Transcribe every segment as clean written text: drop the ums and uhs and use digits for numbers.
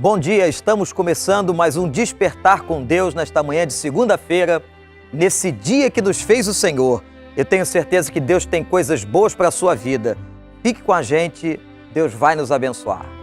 Bom dia, estamos começando mais um Despertar com Deus nesta manhã de segunda-feira, nesse dia que nos fez o Senhor. Eu tenho certeza que Deus tem coisas boas para a sua vida. Fique com a gente, Deus vai nos abençoar.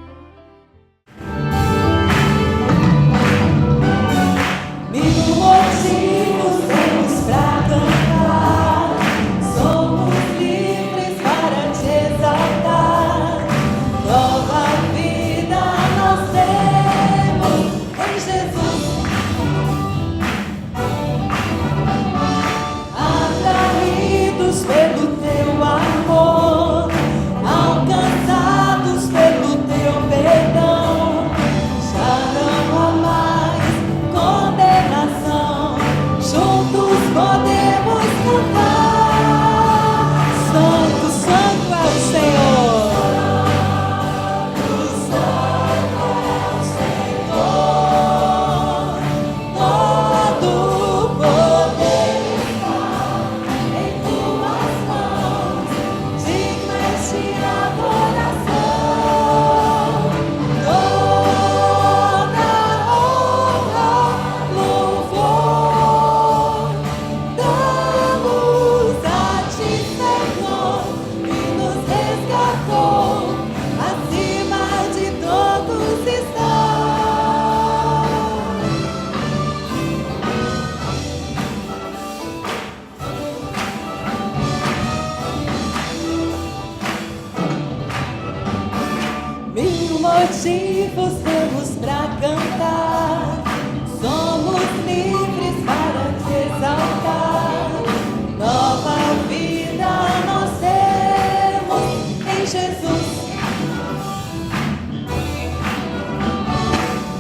Motivos temos pra cantar, somos livres para te exaltar. Nova vida nós temos em Jesus.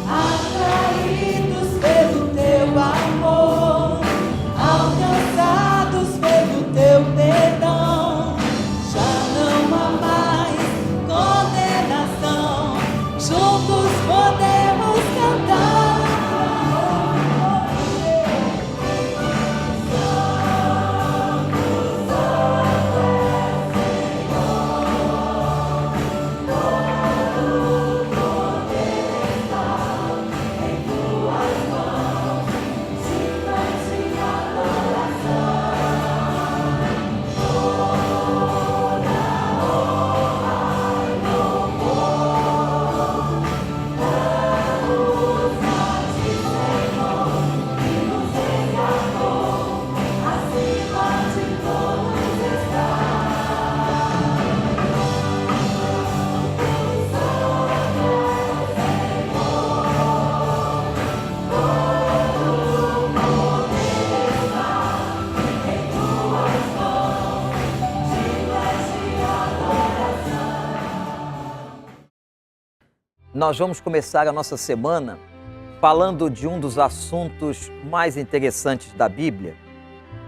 Atraídos pelo teu amor, alcançados pelo teu perdão, já não há mais condenação. Juntos podemos cantar. Nós vamos começar a nossa semana falando de um dos assuntos mais interessantes da Bíblia.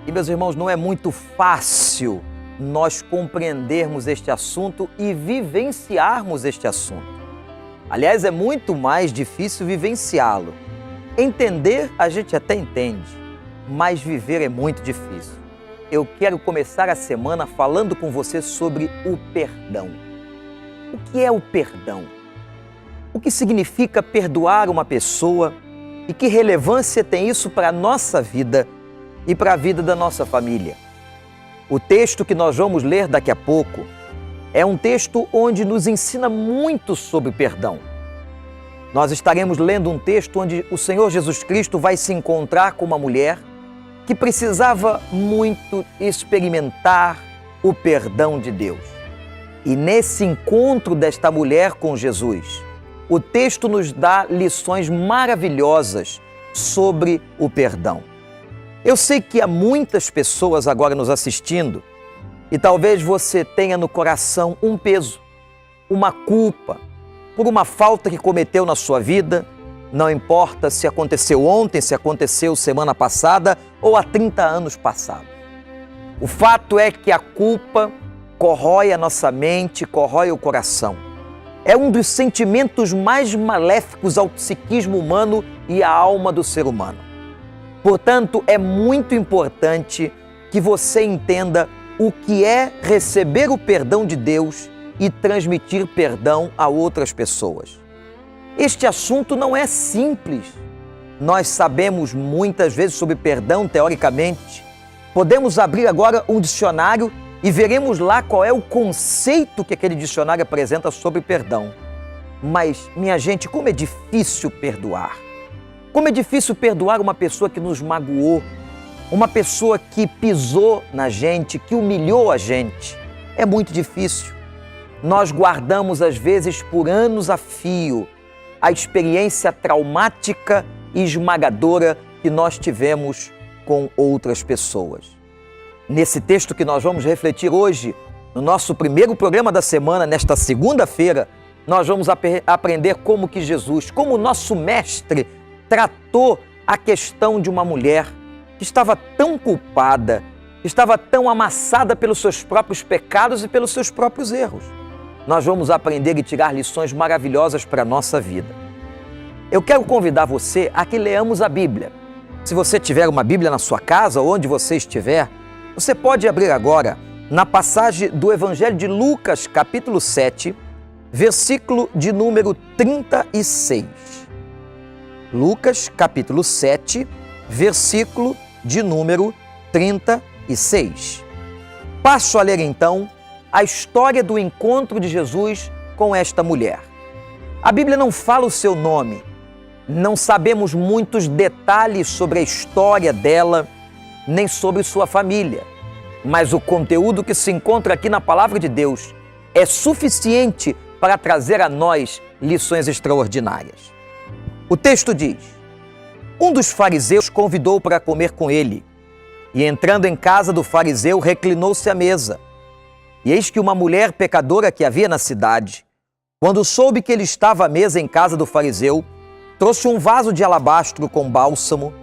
E, meus irmãos, não é muito fácil nós compreendermos este assunto e vivenciarmos este assunto. Aliás, é muito mais difícil vivenciá-lo. Entender, a gente até entende, mas viver é muito difícil. Eu quero começar a semana falando com você sobre o perdão. O que é o perdão? O que significa perdoar uma pessoa e que relevância tem isso para a nossa vida e para a vida da nossa família? O texto que nós vamos ler daqui a pouco é um texto onde nos ensina muito sobre perdão. Nós estaremos lendo um texto onde o Senhor Jesus Cristo vai se encontrar com uma mulher que precisava muito experimentar o perdão de Deus. E nesse encontro desta mulher com Jesus, o texto nos dá lições maravilhosas sobre o perdão. Eu sei que há muitas pessoas agora nos assistindo e talvez você tenha no coração um peso, uma culpa por uma falta que cometeu na sua vida, não importa se aconteceu ontem, se aconteceu semana passada ou há 30 anos passados. O fato é que a culpa corrói a nossa mente, corrói o coração. É um dos sentimentos mais maléficos ao psiquismo humano e à alma do ser humano. Portanto, é muito importante que você entenda o que é receber o perdão de Deus e transmitir perdão a outras pessoas. Este assunto não é simples. Nós sabemos muitas vezes sobre perdão, teoricamente. Podemos abrir agora um dicionário e veremos lá qual é o conceito que aquele dicionário apresenta sobre perdão. Mas, minha gente, como é difícil perdoar. Como é difícil perdoar uma pessoa que nos magoou, uma pessoa que pisou na gente, que humilhou a gente. É muito difícil. Nós guardamos, às vezes, por anos a fio, a experiência traumática e esmagadora que nós tivemos com outras pessoas. Nesse texto que nós vamos refletir hoje, no nosso primeiro programa da semana, nesta segunda-feira, nós vamos aprender como que Jesus, como o nosso mestre, tratou a questão de uma mulher que estava tão culpada, que estava tão amassada pelos seus próprios pecados e pelos seus próprios erros. Nós vamos aprender e tirar lições maravilhosas para a nossa vida. Eu quero convidar você a que leamos a Bíblia. Se você tiver uma Bíblia na sua casa ou onde você estiver, você pode abrir agora na passagem do Evangelho de Lucas, capítulo 7, versículo de número 36. Lucas, capítulo 7, versículo de número 36. Passo a ler então a história do encontro de Jesus com esta mulher. A Bíblia não fala o seu nome, não sabemos muitos detalhes sobre a história dela, nem sobre sua família, mas o conteúdo que se encontra aqui na Palavra de Deus é suficiente para trazer a nós lições extraordinárias. O texto diz: um dos fariseus convidou para comer com ele, e entrando em casa do fariseu, reclinou-se à mesa. E eis que uma mulher pecadora que havia na cidade, quando soube que ele estava à mesa em casa do fariseu, trouxe um vaso de alabastro com bálsamo,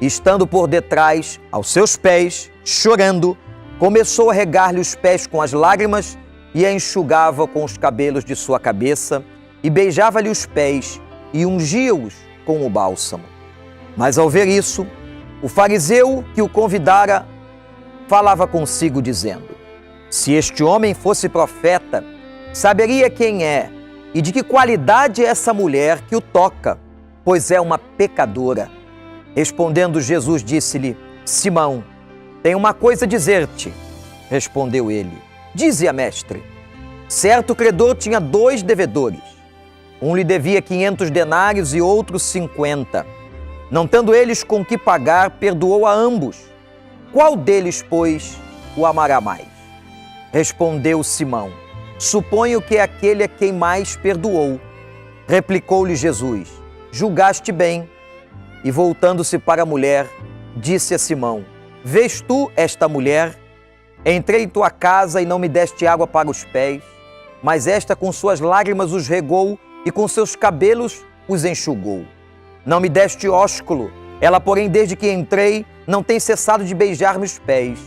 e estando por detrás, aos seus pés, chorando, começou a regar-lhe os pés com as lágrimas e a enxugava com os cabelos de sua cabeça, e beijava-lhe os pés e ungia-os com o bálsamo. Mas ao ver isso, o fariseu que o convidara falava consigo dizendo: se este homem fosse profeta, saberia quem é e de que qualidade é essa mulher que o toca, pois é uma pecadora. Respondendo Jesus, disse-lhe: Simão, tenho uma coisa a dizer-te. Respondeu ele: dize-a, mestre. Certo credor tinha 2 devedores. Um lhe devia 500 denários e outro 50. Não tendo eles com que pagar, perdoou a ambos. Qual deles, pois, o amará mais? Respondeu Simão: suponho que é aquele a quem mais perdoou. Replicou-lhe Jesus: julgaste bem. E voltando-se para a mulher, disse a Simão: vês tu esta mulher? Entrei em tua casa e não me deste água para os pés, mas esta com suas lágrimas os regou e com seus cabelos os enxugou. Não me deste ósculo, ela, porém, desde que entrei, não tem cessado de beijar-me os pés.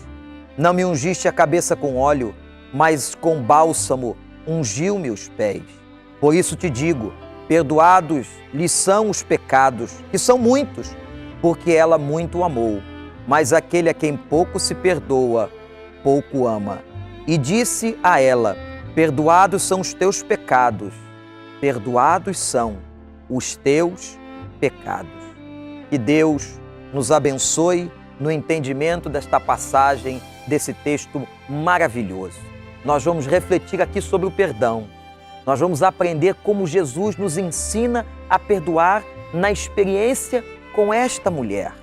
Não me ungiste a cabeça com óleo, mas com bálsamo ungiu-me os pés. Por isso te digo, perdoados lhe são os pecados, que são muitos, porque ela muito amou. Mas aquele a quem pouco se perdoa, pouco ama. E disse a ela: perdoados são os teus pecados, perdoados são os teus pecados. Que Deus nos abençoe no entendimento desta passagem, desse texto maravilhoso. Nós vamos refletir aqui sobre o perdão. Nós vamos aprender como Jesus nos ensina a perdoar na experiência com esta mulher.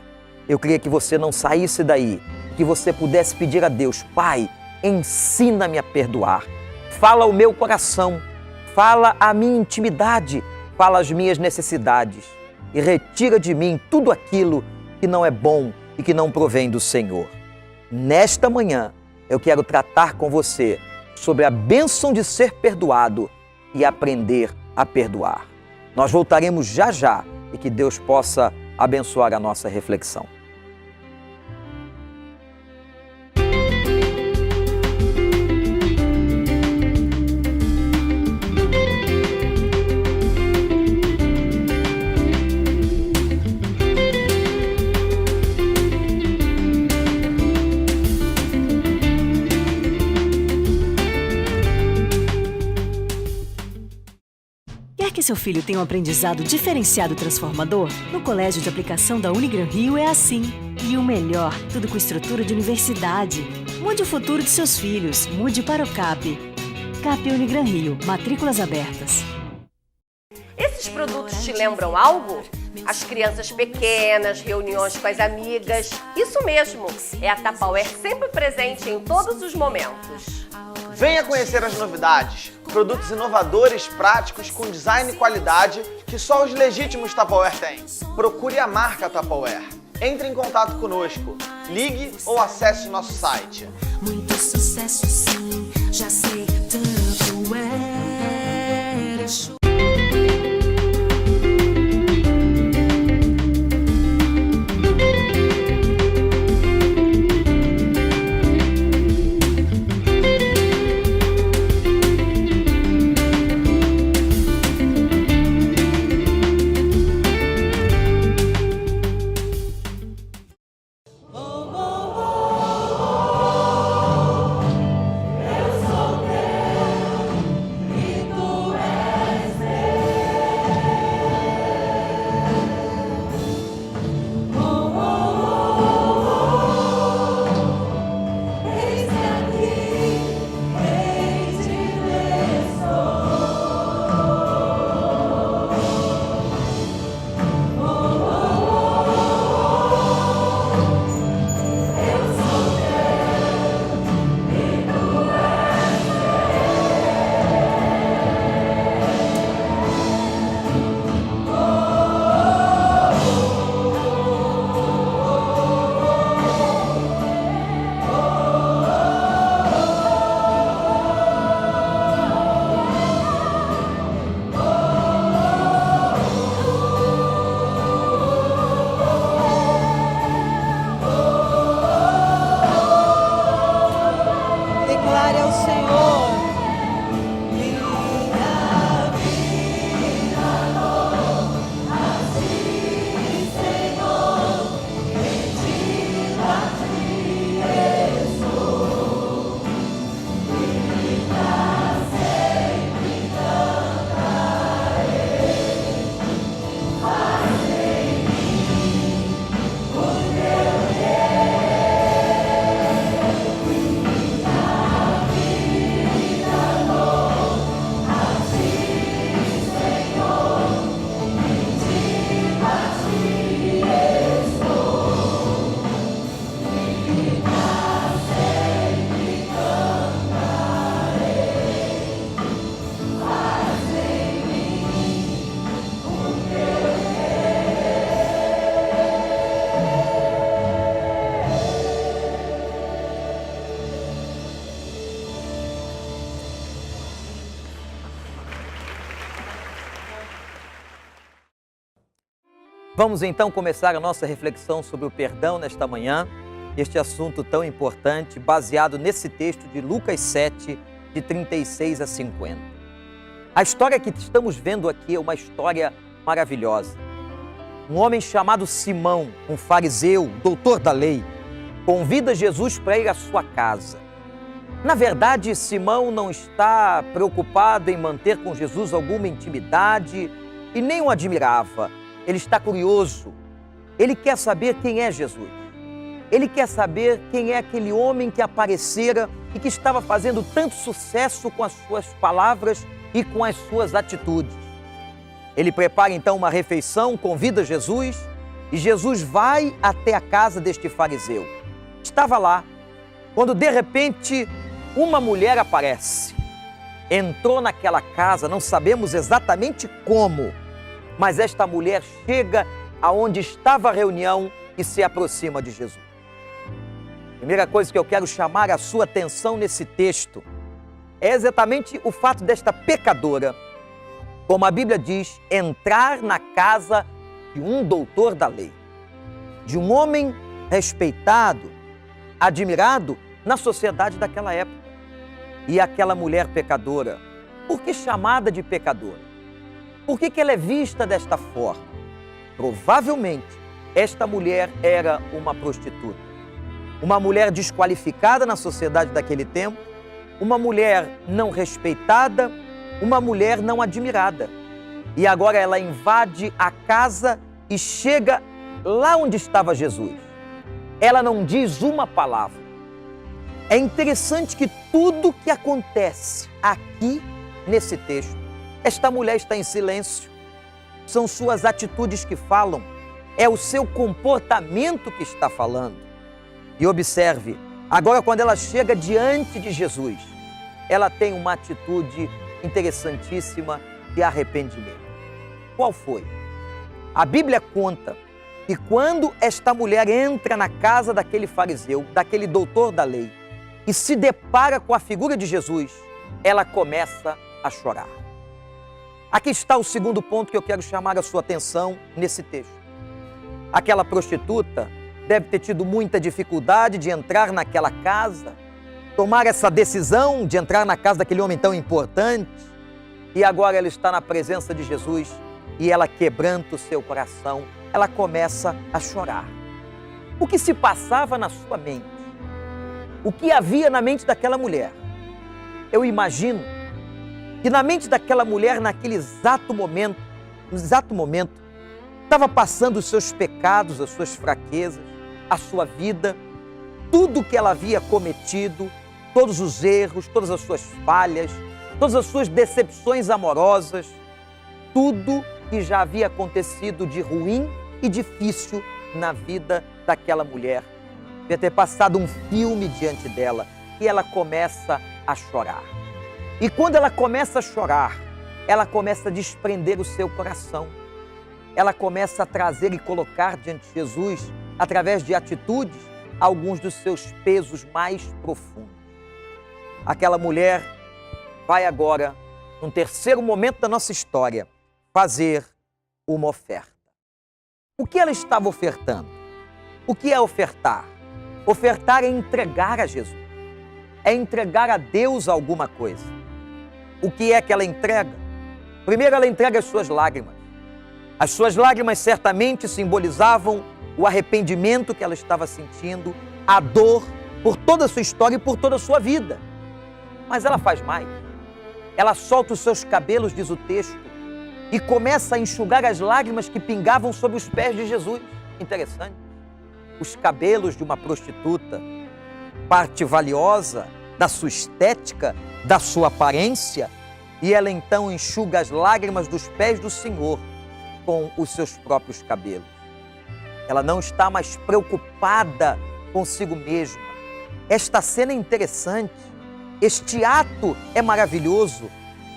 Eu queria que você não saísse daí, que você pudesse pedir a Deus: Pai, ensina-me a perdoar. Fala ao meu coração, fala a minha intimidade, fala as minhas necessidades e retira de mim tudo aquilo que não é bom e que não provém do Senhor. Nesta manhã, eu quero tratar com você sobre a bênção de ser perdoado e aprender a perdoar. Nós voltaremos já já e que Deus possa abençoar a nossa reflexão. que seu filho tem um aprendizado diferenciado e transformador? No Colégio de Aplicação da Unigran Rio é assim. E o melhor, tudo com estrutura de universidade. Mude o futuro de seus filhos. Mude para o CAP. CAP Unigran Rio. Matrículas abertas. Esses produtos te lembram algo? As crianças pequenas, reuniões com as amigas. Isso mesmo, é a Tupperware sempre presente em todos os momentos. Venha conhecer as novidades, produtos inovadores, práticos, com design e qualidade que só os legítimos Tupperware têm. Procure a marca Tupperware. Entre em contato conosco, ligue ou acesse o nosso site. Muito sucesso sim, já sei, Tupperware é show. Declare ao Senhor. Minha vida, assim, Senhor, bendito a ti estou, e pra sempre cantarei. Faz em mim o teu Vamos então começar a nossa reflexão sobre o perdão nesta manhã, este assunto tão importante, baseado nesse texto de Lucas 7, de 36 a 50. A história que estamos vendo aqui é uma história maravilhosa. Um homem chamado Simão, um fariseu, doutor da lei, convida Jesus para ir à sua casa. Na verdade, Simão não está preocupado em manter com Jesus alguma intimidade e nem o admirava. Ele está curioso, ele quer saber quem é Jesus. Ele quer saber quem é aquele homem que aparecera e que estava fazendo tanto sucesso com as suas palavras e com as suas atitudes. Ele prepara então uma refeição, convida Jesus e Jesus vai até a casa deste fariseu. Estava lá, quando de repente uma mulher aparece. Entrou naquela casa, não sabemos exatamente como, mas esta mulher chega aonde estava a reunião e se aproxima de Jesus. Primeira coisa que eu quero chamar a sua atenção nesse texto é exatamente o fato desta pecadora, como a Bíblia diz, entrar na casa de um doutor da lei, de um homem respeitado, admirado na sociedade daquela época. E aquela mulher pecadora, por que chamada de pecadora? Por que ela é vista desta forma? Provavelmente, esta mulher era uma prostituta. Uma mulher desqualificada na sociedade daquele tempo, uma mulher não respeitada, uma mulher não admirada. E agora ela invade a casa e chega lá onde estava Jesus. Ela não diz uma palavra. É interessante que tudo que acontece aqui nesse texto, esta mulher está em silêncio. São suas atitudes que falam, é o seu comportamento que está falando. E observe, agora quando ela chega diante de Jesus, ela tem uma atitude interessantíssima de arrependimento. Qual foi? A Bíblia conta que quando esta mulher entra na casa daquele fariseu, daquele doutor da lei, e se depara com a figura de Jesus, ela começa a chorar. Aqui está o segundo ponto que eu quero chamar a sua atenção nesse texto. Aquela prostituta deve ter tido muita dificuldade de entrar naquela casa, tomar essa decisão de entrar na casa daquele homem tão importante, e agora ela está na presença de Jesus e ela quebranta o seu coração, ela começa a chorar. O que se passava na sua mente? O que havia na mente daquela mulher? Eu imagino que na mente daquela mulher, naquele exato momento, estava passando os seus pecados, as suas fraquezas, a sua vida, tudo que ela havia cometido, todos os erros, todas as suas falhas, todas as suas decepções amorosas, tudo que já havia acontecido de ruim e difícil na vida daquela mulher. Devia ter passado um filme diante dela e ela começa a chorar. E quando ela começa a chorar, ela começa a desprender o seu coração. Ela começa a trazer e colocar diante de Jesus, através de atitudes, alguns dos seus pesos mais profundos. Aquela mulher vai agora, num terceiro momento da nossa história, fazer uma oferta. O que ela estava ofertando? O que é ofertar? Ofertar é entregar a Jesus. É entregar a Deus alguma coisa. O que é que ela entrega? Primeiro, ela entrega as suas lágrimas. As suas lágrimas certamente simbolizavam o arrependimento que ela estava sentindo, a dor por toda a sua história e por toda a sua vida. Mas ela faz mais. Ela solta os seus cabelos, diz o texto, e começa a enxugar as lágrimas que pingavam sobre os pés de Jesus. Interessante. Os cabelos de uma prostituta, parte valiosa da sua estética, da sua aparência, e ela então enxuga as lágrimas dos pés do Senhor com os seus próprios cabelos. Ela não está mais preocupada consigo mesma. Esta cena é interessante, este ato é maravilhoso.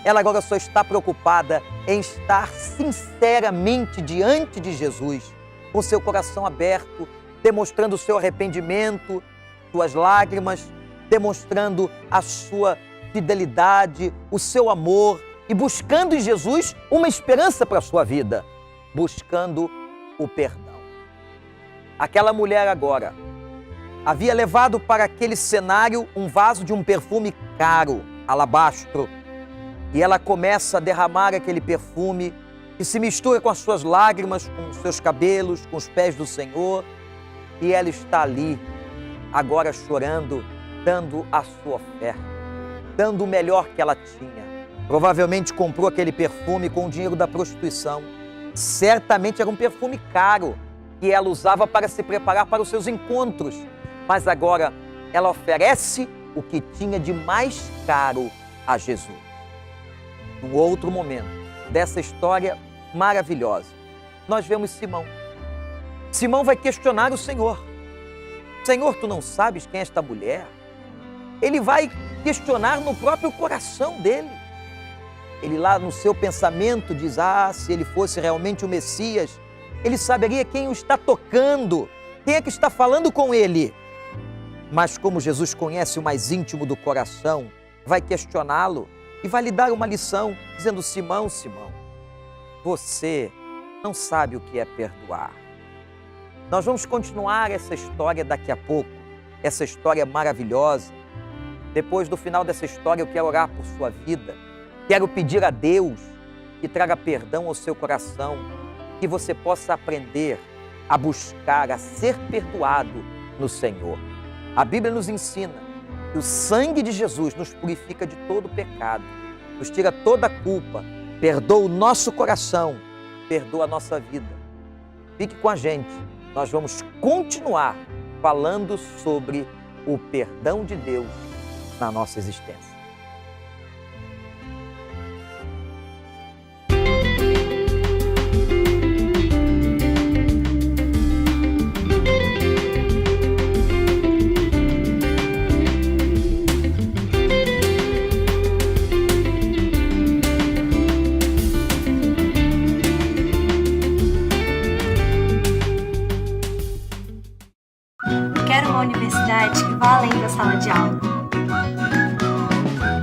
Ela agora só está preocupada em estar sinceramente diante de Jesus, com seu coração aberto, demonstrando o seu arrependimento, suas lágrimas, demonstrando a sua fidelidade, o seu amor e buscando em Jesus uma esperança para a sua vida, buscando o perdão. Aquela mulher agora havia levado para aquele cenário um vaso de um perfume caro, alabastro, e ela começa a derramar aquele perfume que se mistura com as suas lágrimas, com os seus cabelos, com os pés do Senhor, e ela está ali, agora chorando, dando a sua oferta, dando o melhor que ela tinha. Provavelmente comprou aquele perfume com o dinheiro da prostituição. Certamente era um perfume caro que ela usava para se preparar para os seus encontros. Mas agora ela oferece o que tinha de mais caro a Jesus. Num outro momento dessa história maravilhosa, nós vemos Simão. Simão vai questionar o Senhor. Senhor, tu não sabes quem é esta mulher? Ele vai questionar no próprio coração dele. Ele lá no seu pensamento diz, se ele fosse realmente o Messias, ele saberia quem o está tocando, quem é que está falando com ele. Mas como Jesus conhece o mais íntimo do coração, vai questioná-lo e vai lhe dar uma lição, dizendo, Simão, Simão, você não sabe o que é perdoar. Nós vamos continuar essa história daqui a pouco, essa história maravilhosa. Depois do final dessa história, eu quero orar por sua vida. Quero pedir a Deus que traga perdão ao seu coração, que você possa aprender a buscar, a ser perdoado no Senhor. A Bíblia nos ensina que o sangue de Jesus nos purifica de todo pecado, nos tira toda a culpa perdoa o nosso coração, perdoa a nossa vida. Fique com a gente, nós vamos continuar falando sobre o perdão de Deus na nossa existência. Quero uma universidade que vá além da sala de aula.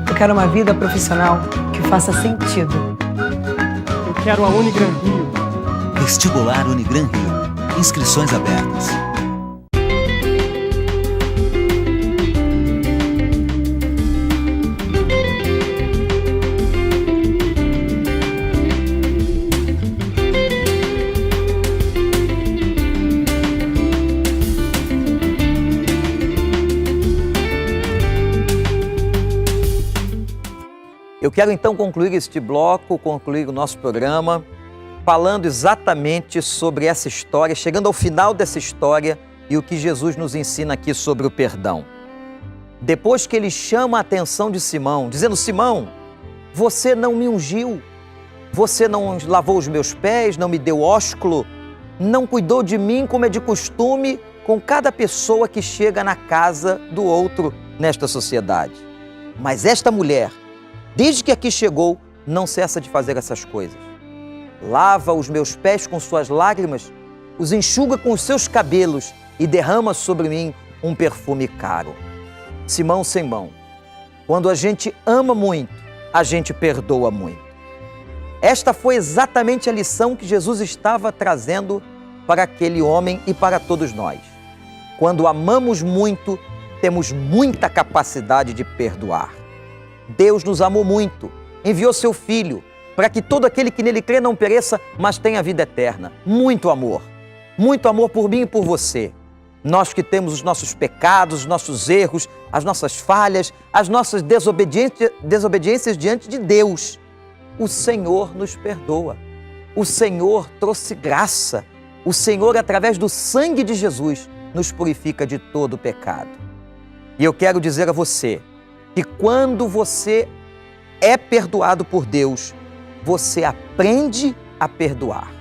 Eu quero uma vida profissional que faça sentido. Eu quero a Unigran Rio. Vestibular Unigran Rio. Inscrições abertas. Eu quero então concluir este bloco, concluir o nosso programa, falando exatamente sobre essa história, chegando ao final dessa história e o que Jesus nos ensina aqui sobre o perdão. Depois que ele chama a atenção de Simão, dizendo: Simão, você não me ungiu, você não lavou os meus pés, não me deu ósculo, não cuidou de mim como é de costume com cada pessoa que chega na casa do outro nesta sociedade. Mas esta mulher, desde que aqui chegou, não cessa de fazer essas coisas. Lava os meus pés com suas lágrimas, os enxuga com os seus cabelos e derrama sobre mim um perfume caro. Simão, quando a gente ama muito, a gente perdoa muito. Esta foi exatamente a lição que Jesus estava trazendo para aquele homem e para todos nós. Quando amamos muito, temos muita capacidade de perdoar. Deus nos amou muito, enviou seu Filho para que todo aquele que nele crê não pereça, mas tenha vida eterna. Muito amor por mim e por você. Nós que temos os nossos pecados, os nossos erros, as nossas falhas, as nossas desobediências diante de Deus. O Senhor nos perdoa. O Senhor trouxe graça. O Senhor, através do sangue de Jesus, nos purifica de todo o pecado. E eu quero dizer a você que quando você é perdoado por Deus, você aprende a perdoar.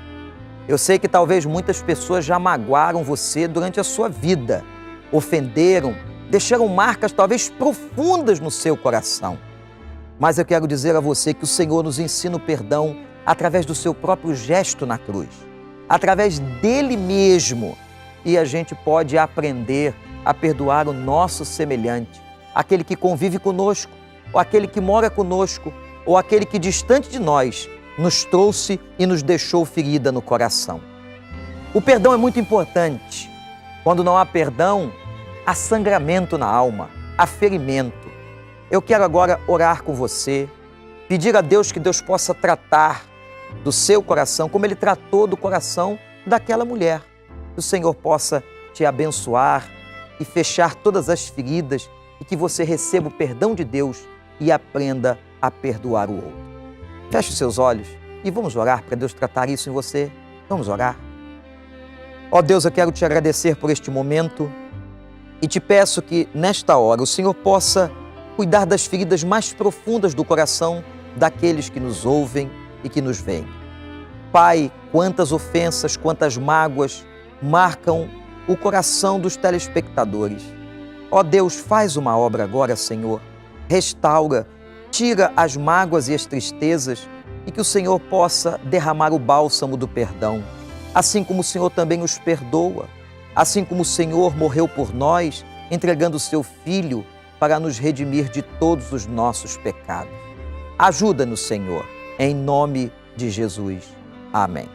Eu sei que talvez muitas pessoas já magoaram você durante a sua vida, ofenderam, deixaram marcas talvez profundas no seu coração. Mas eu quero dizer a você que o Senhor nos ensina o perdão através do seu próprio gesto na cruz, através dele mesmo. E a gente pode aprender a perdoar o nosso semelhante, aquele que convive conosco, ou aquele que mora conosco, ou aquele que distante de nós nos trouxe e nos deixou ferida no coração. O perdão é muito importante. Quando não há perdão, há sangramento na alma, há ferimento. Eu quero agora orar com você, pedir a Deus que Deus possa tratar do seu coração como Ele tratou do coração daquela mulher. Que o Senhor possa te abençoar e fechar todas as feridas e que você receba o perdão de Deus e aprenda a perdoar o outro. Feche os seus olhos e vamos orar para Deus tratar isso em você. Vamos orar. Ó Deus, eu quero te agradecer por este momento e te peço que nesta hora o Senhor possa cuidar das feridas mais profundas do coração daqueles que nos ouvem e que nos veem. Pai, quantas ofensas, quantas mágoas marcam o coração dos telespectadores. Ó Deus, faz uma obra agora, Senhor. Restaura, tira as mágoas e as tristezas e que o Senhor possa derramar o bálsamo do perdão. Assim como o Senhor também os perdoa, assim como o Senhor morreu por nós, entregando o seu Filho para nos redimir de todos os nossos pecados. Ajuda-nos, Senhor, em nome de Jesus. Amém.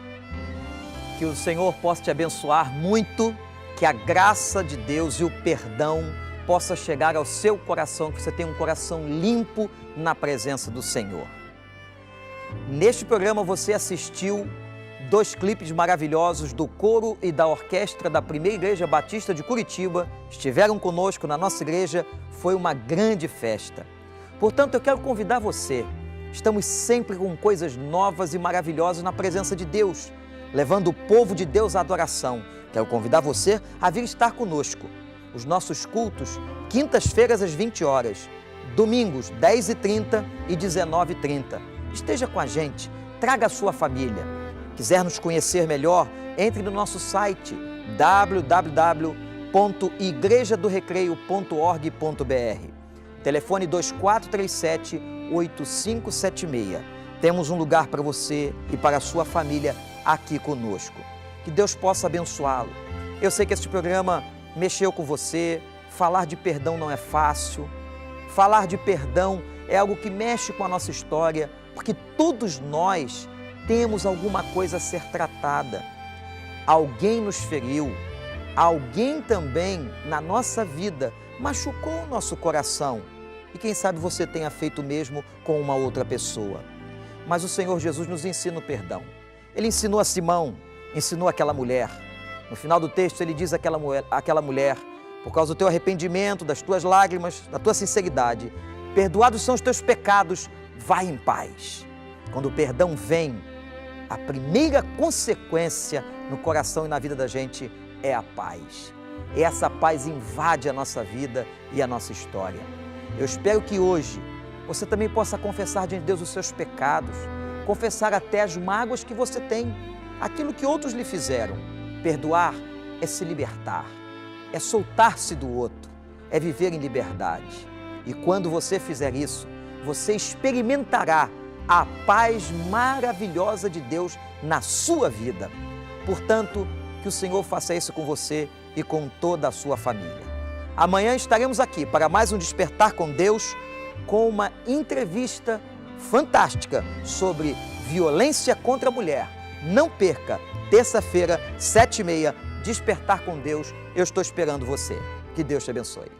Que o Senhor possa te abençoar muito, que a graça de Deus e o perdão possa chegar ao seu coração, que você tenha um coração limpo na presença do Senhor. Neste programa você assistiu 2 clipes maravilhosos do coro e da orquestra da Primeira Igreja Batista de Curitiba. Estiveram conosco na nossa igreja, foi uma grande festa. Portanto, eu quero convidar você Estamos sempre com coisas novas e maravilhosas na presença de Deus, levando o povo de Deus à adoração. Quero convidar você a vir estar conosco. Os nossos cultos, quintas-feiras às 20 horas, domingos 10h30 e 19h30. Esteja com a gente, traga a sua família. Quiser nos conhecer melhor, entre no nosso site www.igrejadorecreio.org.br. Telefone 2437-8576. Temos um lugar para você e para a sua família aqui conosco. Que Deus possa abençoá-lo. Eu sei que este programa mexeu com você. Falar de perdão não é fácil. Falar de perdão é algo que mexe com a nossa história, porque todos nós temos alguma coisa a ser tratada. Alguém nos feriu, alguém também na nossa vida machucou o nosso coração. E quem sabe você tenha feito o mesmo com uma outra pessoa. Mas o Senhor Jesus nos ensina o perdão. Ele ensinou a Simão, ensinou aquela mulher. No final do texto ele diz àquela mulher, por causa do teu arrependimento, das tuas lágrimas, da tua sinceridade, perdoados são os teus pecados, vai em paz. Quando o perdão vem, a primeira consequência no coração e na vida da gente é a paz. E essa paz invade a nossa vida e a nossa história. Eu espero que hoje você também possa confessar diante de Deus os seus pecados, confessar até as mágoas que você tem, aquilo que outros lhe fizeram. Perdoar é se libertar, é soltar-se do outro, é viver em liberdade. E quando você fizer isso, você experimentará a paz maravilhosa de Deus na sua vida. Portanto, que o Senhor faça isso com você e com toda a sua família. Amanhã estaremos aqui para mais um Despertar com Deus, com uma entrevista fantástica sobre violência contra a mulher. Não perca, terça-feira, 7h30, Despertar com Deus. Eu estou esperando você. Que Deus te abençoe.